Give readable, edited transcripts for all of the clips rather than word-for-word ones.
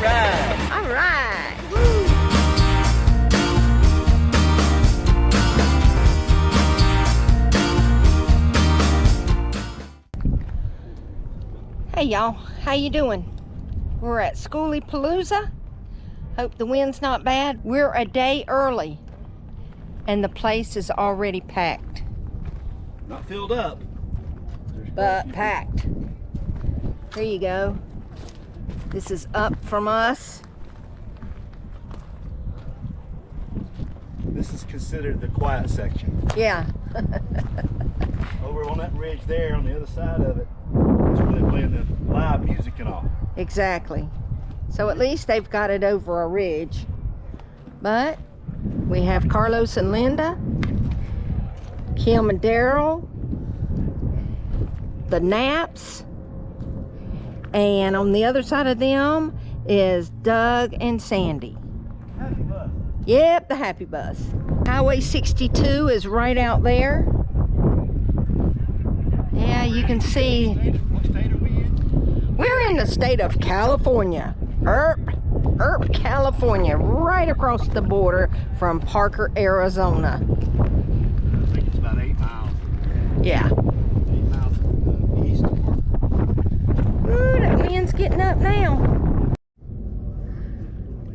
right. All right. Hey y'all, how you doing? We're at Skooliepalooza. Hope the wind's not bad. We're a day early and the place is already packed. Not filled up, But packed. There you go. This is up from us. This is considered the quiet section. Yeah. Over on that ridge there, on the other side of it, that's where they're playing the live music and all. Exactly. So at least they've got it over a ridge. But we have Carlos and Linda, Kim and Daryl, the Naps, and on the other side of them is Doug and Sandy. Happy bus. Yep, the happy bus. Highway 62 is right out there. Yeah, you can see. What state are we in? We're in the state of California. Earp, California, right across the border from Parker, Arizona. I think it's about 8 miles. Yeah. 8 miles east. Ooh, that wind's getting up now.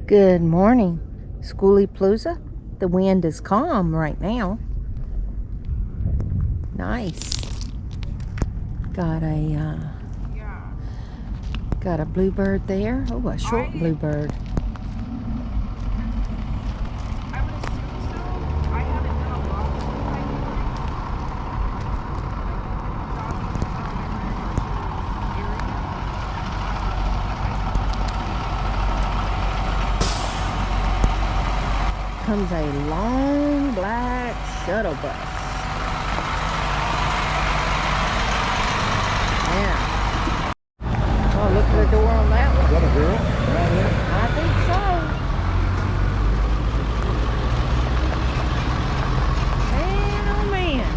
Good morning, Skooliepalooza. The wind is calm right now. Nice. Got a bluebird there. Oh, a short bluebird. I would assume so. I haven't done a lot of Comes a long black shuttle bus. Yeah. Oh, look at the door on that one. Is that a girl? Right there? I think so. Man, oh man.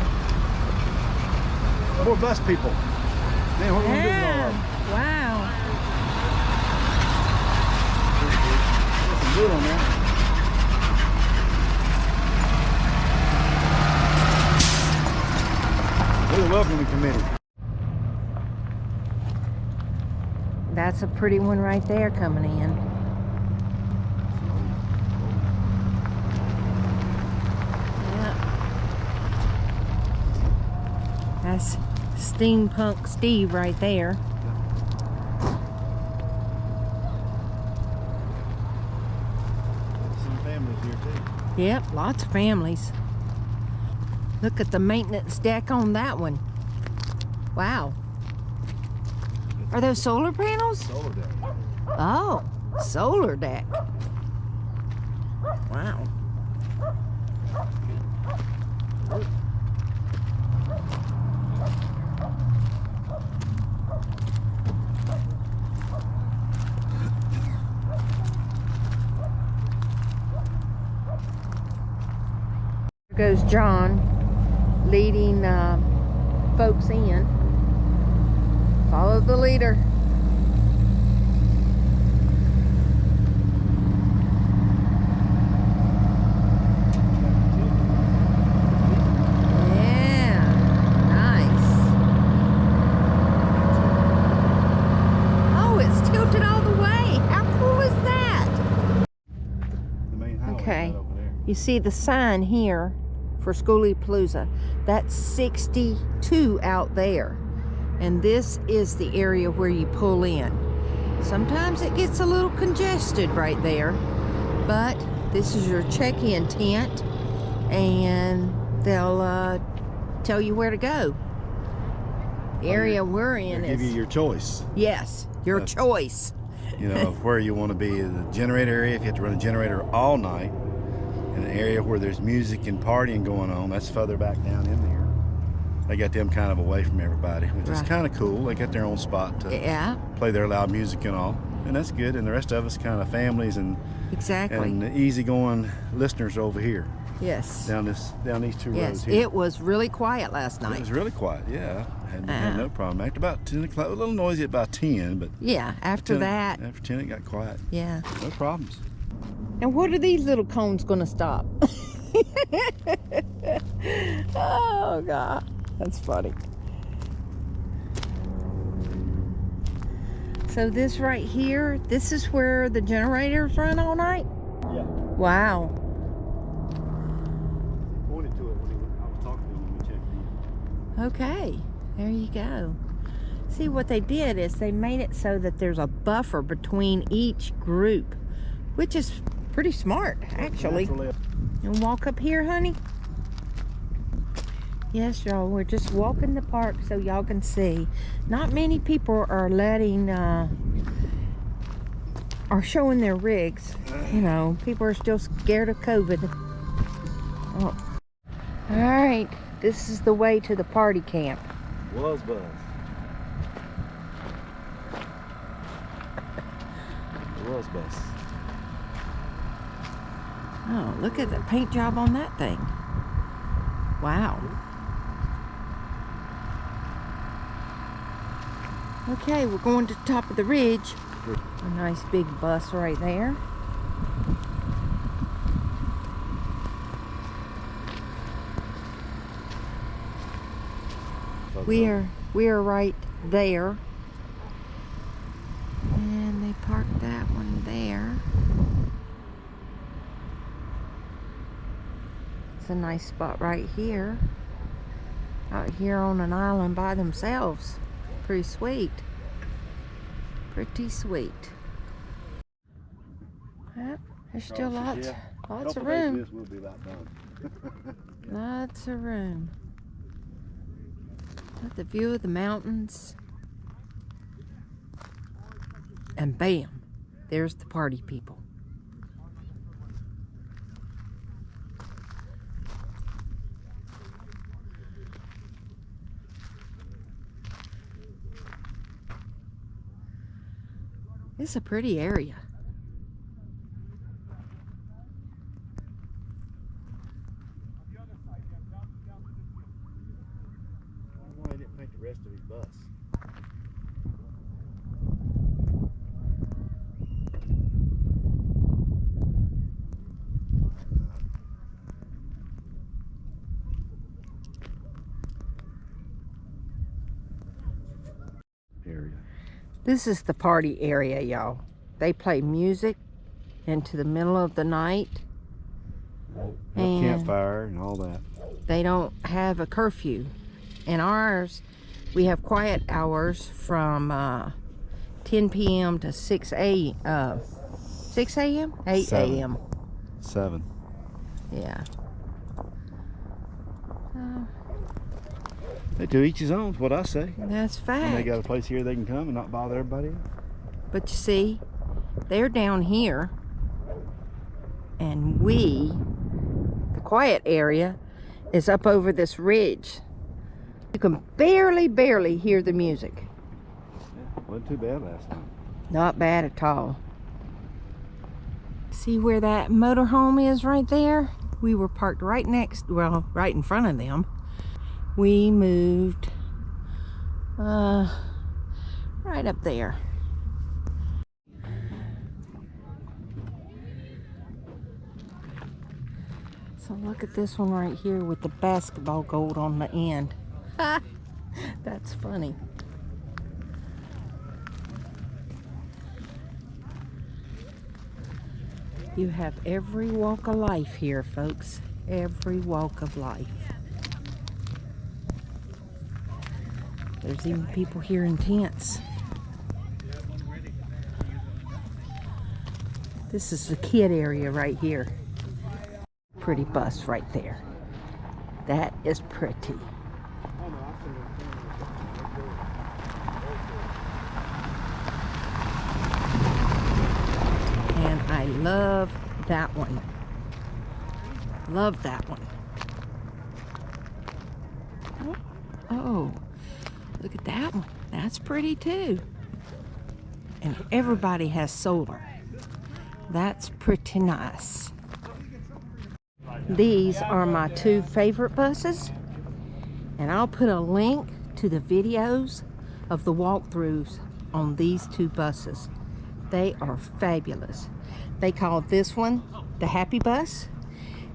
More bus people. Man, what are we gonna do with all of them? Wow. There's some wood on there. We're the welcoming committee. That's a pretty one right there coming in. Yeah. That's Steampunk Steve right there. Some families here too. Yep, lots of families. Look at the maintenance deck on that one. Wow. Are those solar panels? Solar deck. Oh, solar deck. Wow. There goes John leading folks in. Follow the leader. Yeah, nice. Oh, it's tilted all the way. How cool is that? The main highway Okay. right over there. You see the sign here for Skooliepalooza. That's 62 out there. And this is the area where you pull in. Sometimes it gets a little congested right there, but this is your check-in tent and they'll tell you where to go. The area we're in They'll give you is, your choice. yes, your choice. You know, of where you want to be. The generator area, if you have to run a generator all night. In an area where there's music and partying going on, that's further back down in there. They got them kind of away from everybody, which is Right. kind of cool. They got their own spot to Yeah, play their loud music and all, and that's good. And the rest of us kind of families and exactly. easygoing listeners over here. Yes. Down these two roads Yes, here. it was really quiet last It night. was really quiet, yeah. Had no problem. After about 10 o'clock, a little noisy at about 10, but Yeah, after 10 that. after 10 it got quiet. Yeah. No problems. And what are these little cones gonna stop? Oh God, that's funny. So this right here, this is where the generators run all night? Yeah. Wow. He pointed to it when I was talking to him when we checked in. Okay, there you go. See, what they did is they made it so that there's a buffer between each group, which is pretty smart, actually. Naturally. And walk up here, honey. Yes, y'all, we're just walking the park so y'all can see. Not many people are letting, are showing their rigs. You know, people are still scared of COVID. Oh. All right, this is the way to the party camp. Was buzz. It was buzz. Oh, look at the paint job on that thing. Wow. Okay, we're going to the top of the ridge. A nice big bus right there. We are right there. And they parked that one there. It's a nice spot right here. Out here on an island by themselves. Pretty sweet. Pretty sweet. Yep, there's still lots of room. We'll be about done. Lots of room. Got the view of the mountains. And bam, there's the party people. It's a pretty area. Why didn't paint the rest of his bus? Area. This is the party area, y'all. They play music into the middle of the night. And Campfire and all that. they don't have a curfew. In ours, we have quiet hours from 10 p.m. to 6 a.m. 6 a.m.? 8 a.m. 7. Yeah. They do each his own, is what I say. That's fact. And they got a place here they can come and not bother everybody else. But you see, they're down here, and the quiet area, is up over this ridge. You can barely hear the music. Wasn't too bad last night. Not bad at all. See where that motorhome is right there? We were parked right right in front of them. We moved right up there. So look at this one right here with the basketball gold on the end. That's funny. You have every walk of life here, folks. Every walk of life. There's even people here in tents. This is the kid area right here. Pretty bus right there. That is pretty. And I love that one. Love that one. Oh, look at that one. That's pretty too. And everybody has solar. That's pretty nice. These are my two favorite buses, and I'll put a link to the videos of the walkthroughs on these two buses. They are fabulous. They call this one the Happy Bus,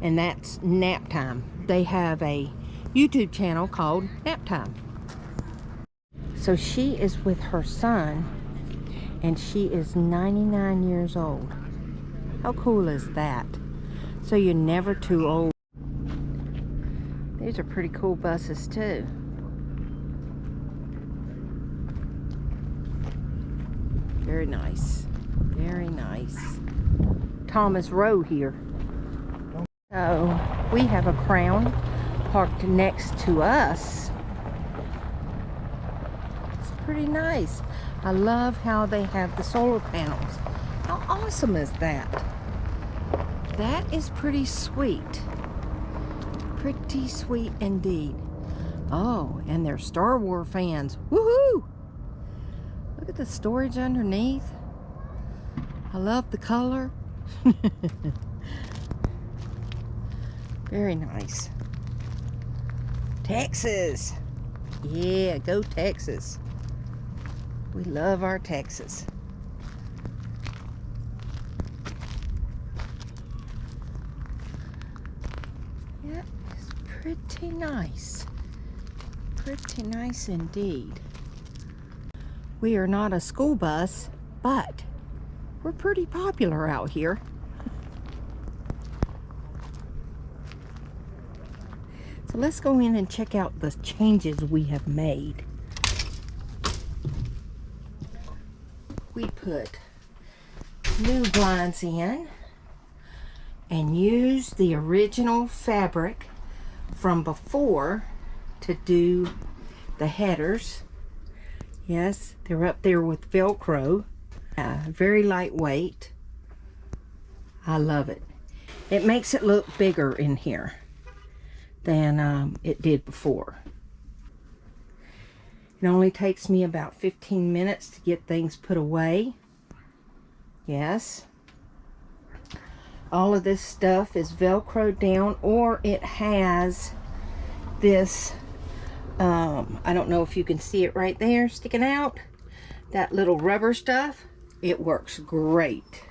and that's Nap Time. They have a YouTube channel called Nap Time. So she is with her son, and she is 99 years old. How cool is that? So you're never too old. These are pretty cool buses too. Very nice. Very nice. Thomas Row here. So we have a Crown parked next to us. It's pretty nice. I love how they have the solar panels. How awesome is that? That is pretty sweet. Pretty sweet indeed. Oh, and they're Star Wars fans. Woohoo! Look at the storage underneath. I love the color. Very nice. Texas. Yeah, go Texas. We love our Texas. Yeah, it's pretty nice. Pretty nice indeed. We are not a school bus, but we're pretty popular out here. So let's go in and check out the changes we have made. We put new blinds in and used the original fabric from before to do the headers. Yes, they're up there with Velcro. Very lightweight. I love it. It makes it look bigger in here than it did before. It only takes me about 15 minutes to get things put away. Yes. All of this stuff is Velcroed down, or it has this, I don't know if you can see it right there sticking out. That little rubber stuff. It works great.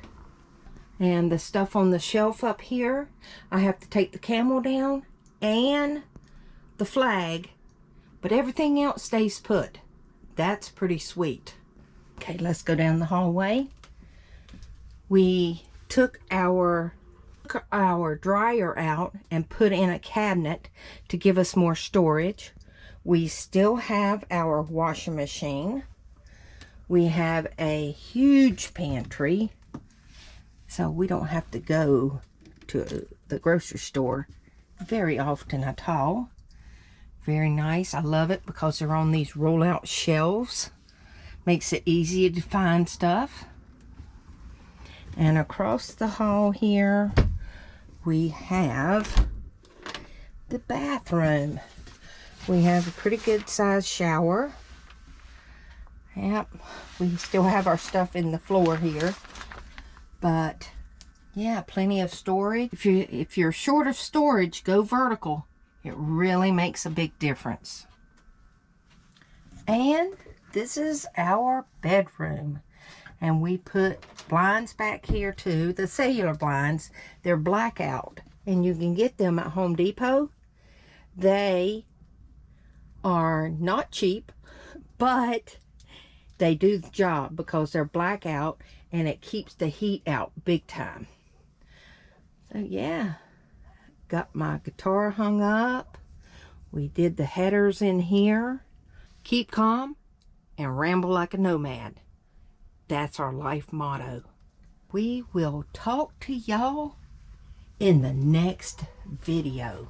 And the stuff on the shelf up here, I have to take the camel down and the flag, but everything else stays put. That's pretty sweet. Okay, let's go down the hallway. We took our dryer out and put in a cabinet to give us more storage. We still have our washing machine. We have a huge pantry, so we don't have to go to the grocery store very often at all. Very nice. I love it because they're on these roll-out shelves. Makes it easier to find stuff. And across the hall here, we have the bathroom. We have a pretty good sized shower. Yep, we still have our stuff in the floor here, but yeah, plenty of storage. If you're short of storage, go vertical. It really makes a big difference. And this is our bedroom, and we put blinds back here too. The cellular blinds, they're blackout, and you can get them at Home Depot. They are not cheap, but they do the job because they're blackout and it keeps the heat out big time. So yeah, got my guitar hung up. We did the headers in here. Keep calm and ramble like a nomad. That's our life motto. We will talk to y'all in the next video.